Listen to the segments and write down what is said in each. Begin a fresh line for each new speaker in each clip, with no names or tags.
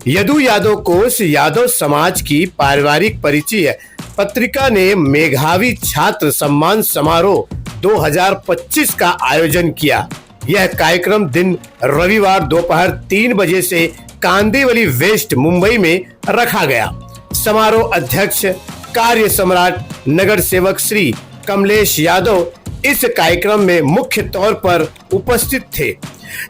यदु यादव कोष यादव समाज की पारिवारिक परिचय पत्रिका ने मेधावी छात्र सम्मान समारोह 2025 का आयोजन किया। यह कार्यक्रम दिन रविवार दोपहर 3 बजे से कांदिवली वेस्ट मुंबई में रखा गया। समारोह अध्यक्ष कार्य सम्राट नगर सेवक श्री कमलेश यादव इस कार्यक्रम में मुख्य तौर पर उपस्थित थे।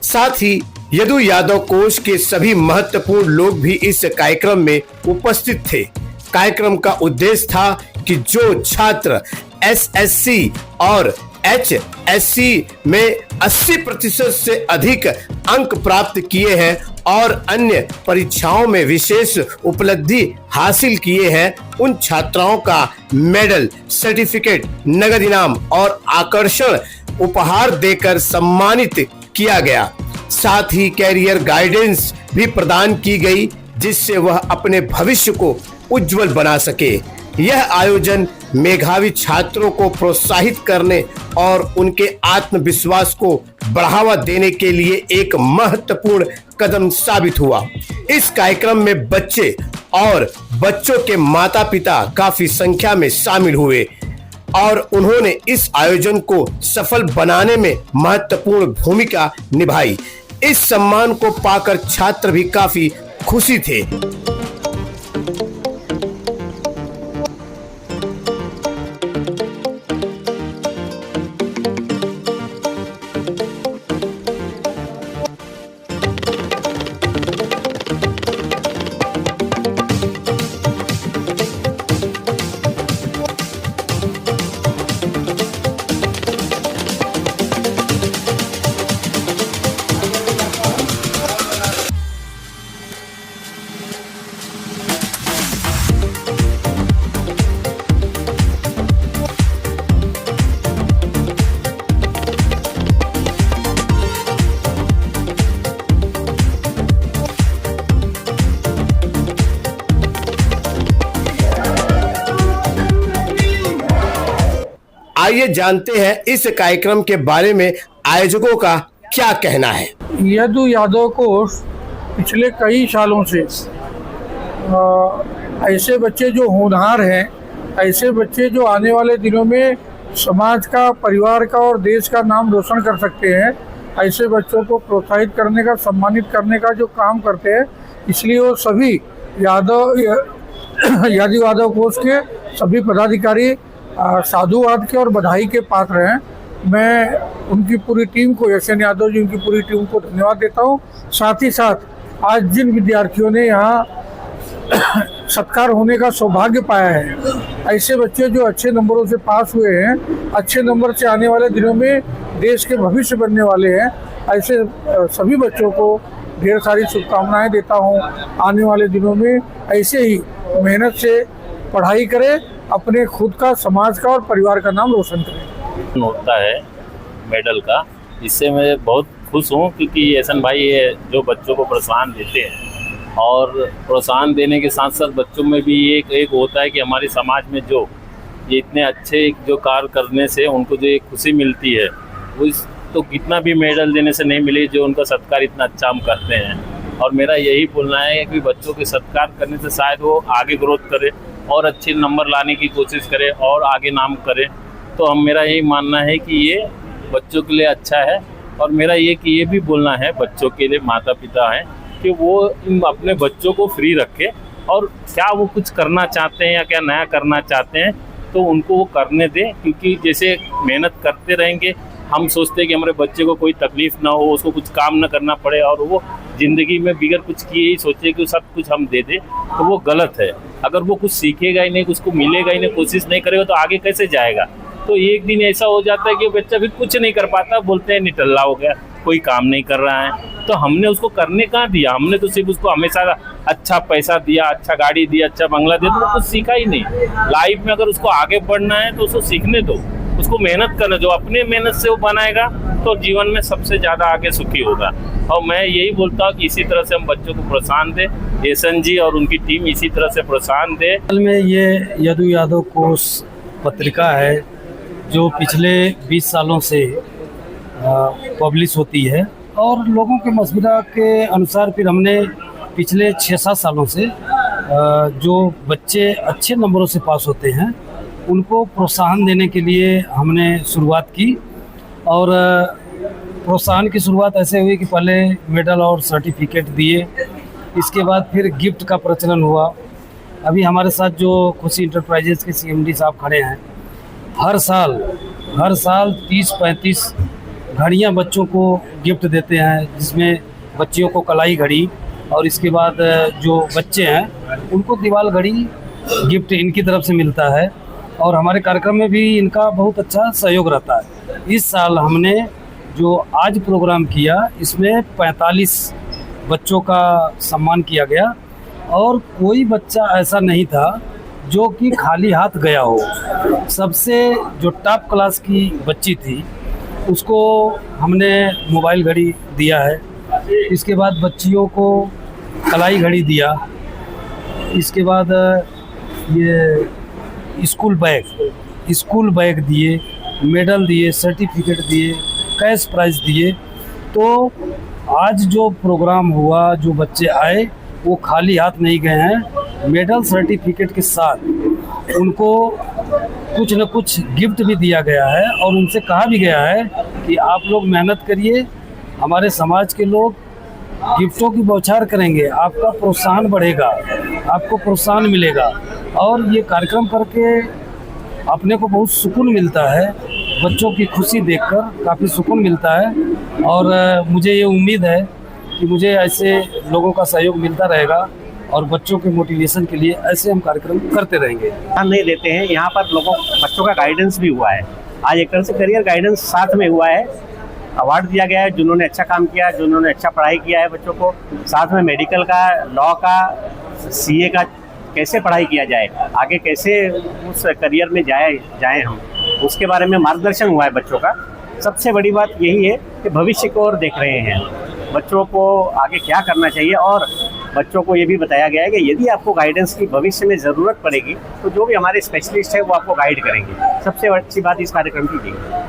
साथ ही यदु यादव कोष के सभी महत्वपूर्ण लोग भी इस कार्यक्रम में उपस्थित थे। कार्यक्रम का उद्देश्य था कि जो छात्र एसएससी और एचएससी में 80% से अधिक अंक प्राप्त किए हैं और अन्य परीक्षाओं में विशेष उपलब्धि हासिल किए हैं, उन छात्राओं का मेडल, सर्टिफिकेट, नगद इनाम और आकर्षण उपहार देकर सम्मानित किया गया। साथ ही कैरियर गाइडेंस भी प्रदान की गई, जिससे वह अपने भविष्य को उज्जवल बना सके। यह आयोजन मेधावी छात्रों को प्रोत्साहित करने और उनके आत्मविश्वास को बढ़ावा देने के लिए एक महत्वपूर्ण कदम साबित हुआ। इस कार्यक्रम में बच्चे और बच्चों के माता-पिता काफी संख्या में शामिल हुए और उन्होंने इस आयोजन को सफल बनाने में महत्वपूर्ण भूमिका निभाई। इस सम्मान को पाकर छात्र भी काफी खुशी थे। आइए जानते हैं इस कार्यक्रम के बारे में आयोजकों का क्या कहना है।
यदु यादव कोष पिछले कई सालों से ऐसे बच्चे जो होनहार हैं, ऐसे बच्चे जो आने वाले दिनों में समाज का, परिवार का और देश का नाम रोशन कर सकते हैं, ऐसे बच्चों को प्रोत्साहित करने का, सम्मानित करने का जो काम करते हैं, इसलिए वो सभी यदु यादव कोष के सभी पदाधिकारी साधुवाद के और बधाई के पात्र हैं। मैं उनकी पूरी टीम को, एसएन यादव जी, उनकी पूरी टीम को धन्यवाद देता हूं। साथ ही साथ आज जिन विद्यार्थियों ने यहाँ सत्कार होने का सौभाग्य पाया है, ऐसे बच्चे जो अच्छे नंबरों से पास हुए हैं, अच्छे नंबर से आने वाले दिनों में देश के भविष्य बनने वाले हैं, ऐसे सभी बच्चों को ढेर सारी शुभकामनाएं देता हूँ। आने वाले दिनों में ऐसे ही मेहनत से पढ़ाई करें, अपने खुद का, समाज का और परिवार का नाम रोशन करें।
होता है मेडल का, इससे मैं बहुत खुश हूँ क्योंकि एहसन भाई ये जो बच्चों को प्रोत्साहन देते हैं और प्रोत्साहन देने के साथ साथ बच्चों में भी एक होता है कि हमारे समाज में जो ये इतने अच्छे जो कार्य करने से उनको जो एक खुशी मिलती है, वो इस तो कितना भी मेडल देने से नहीं मिले जो उनका सत्कार इतना अच्छा हम करते हैं। और मेरा यही बोलना है कि बच्चों के सत्कार करने से शायद वो आगे ग्रोथ करे और अच्छे नंबर लाने की कोशिश करे और आगे नाम करे। तो मेरा यही मानना है कि ये बच्चों के लिए अच्छा है। और मेरा ये भी बोलना है बच्चों के लिए, माता पिता हैं, कि वो अपने बच्चों को फ्री रखे और क्या वो कुछ करना चाहते हैं या क्या नया करना चाहते हैं तो उनको वो करने दें। क्योंकि जैसे मेहनत करते रहेंगे, हम सोचते हैं कि हमारे बच्चे को कोई तकलीफ़ ना हो, उसको कुछ काम ना करना पड़े और वो ज़िंदगी में बिगड़ कुछ किए ही सोचे कि सब कुछ हम दे दें, तो वो गलत है। अगर वो कुछ सीखेगा ही नहीं, उसको मिलेगा ही नहीं, कोशिश नहीं करेगा तो आगे कैसे जाएगा। तो एक दिन ऐसा हो जाता है कि बच्चा भी कुछ नहीं कर पाता, बोलते हैं निठल्ला हो गया, कोई काम नहीं कर रहा है। तो हमने उसको करने कहाँ दिया, हमने तो सिर्फ उसको हमेशा अच्छा पैसा दिया, अच्छा गाड़ी दिया, अच्छा बंगला दिया, तो कुछ सीखा ही नहीं। लाइफ में अगर उसको आगे बढ़ना है तो उसको सीखने दो, उसको मेहनत करना, जो अपने मेहनत से वो बनाएगा तो जीवन में सबसे ज़्यादा आगे सुखी होगा। और मैं यही बोलता हूँ कि इसी तरह से हम बच्चों को प्रोत्साहन दें, एहसन जी और उनकी टीम इसी तरह से प्रोत्साहन दे।
असल में ये यदु यादव कोष पत्रिका है जो पिछले 20 सालों से पब्लिश होती है और लोगों के मशवरा के अनुसार फिर हमने पिछले 6-7 सालों से जो बच्चे अच्छे नंबरों से पास होते हैं उनको प्रोत्साहन देने के लिए हमने शुरुआत की। और प्रोत्साहन की शुरुआत ऐसे हुई कि पहले मेडल और सर्टिफिकेट दिए, इसके बाद फिर गिफ्ट का प्रचलन हुआ। अभी हमारे साथ जो खुशी इंटरप्राइजेज़ के CMD साहब खड़े हैं, हर साल 30-35 घड़ियाँ बच्चों को गिफ्ट देते हैं, जिसमें बच्चियों को कलाई घड़ी और इसके बाद जो बच्चे हैं उनको दीवाल घड़ी गिफ्ट इनकी तरफ से मिलता है। और हमारे कार्यक्रम में भी इनका बहुत अच्छा सहयोग रहता है। इस साल हमने जो आज प्रोग्राम किया इसमें 45 बच्चों का सम्मान किया गया और कोई बच्चा ऐसा नहीं था जो कि खाली हाथ गया हो। सबसे जो टॉप क्लास की बच्ची थी उसको हमने मोबाइल घड़ी दिया है। इसके बाद बच्चियों को कलाई घड़ी दिया। इसके बाद ये स्कूल बैग दिए, मेडल दिए, सर्टिफिकेट दिए, कैश प्राइज़ दिए। तो आज जो प्रोग्राम हुआ, जो बच्चे आए वो खाली हाथ नहीं गए हैं। मेडल सर्टिफिकेट के साथ उनको कुछ न कुछ गिफ्ट भी दिया गया है और उनसे कहा भी गया है कि आप लोग मेहनत करिए, हमारे समाज के लोग गिफ्टों की बौछार करेंगे, आपका प्रोत्साहन बढ़ेगा, आपको प्रोत्साहन मिलेगा। और ये कार्यक्रम करके अपने को बहुत सुकून मिलता है, बच्चों की खुशी देखकर काफ़ी सुकून मिलता है। और मुझे ये उम्मीद है कि मुझे ऐसे लोगों का सहयोग मिलता रहेगा और बच्चों के मोटिवेशन के लिए ऐसे हम कार्यक्रम करते रहेंगे।
ध्यान नहीं देते हैं, यहाँ पर बच्चों का गाइडेंस भी हुआ है। आज एक तरह से करियर गाइडेंस साथ में हुआ है। अवार्ड दिया गया है जिन्होंने अच्छा काम किया, जिन्होंने अच्छा पढ़ाई किया है बच्चों को। साथ में मेडिकल का, लॉ का, CA का कैसे पढ़ाई किया जाए, आगे कैसे उस करियर में जाए हम, उसके बारे में मार्गदर्शन हुआ है बच्चों का। सबसे बड़ी बात यही है कि भविष्य को और देख रहे हैं, बच्चों को आगे क्या करना चाहिए। और बच्चों को ये भी बताया गया है कि यदि आपको गाइडेंस की भविष्य में ज़रूरत पड़ेगी तो जो भी हमारे स्पेशलिस्ट हैं वो आपको गाइड करेंगे। सबसे अच्छी बात इस कार्यक्रम की यही है।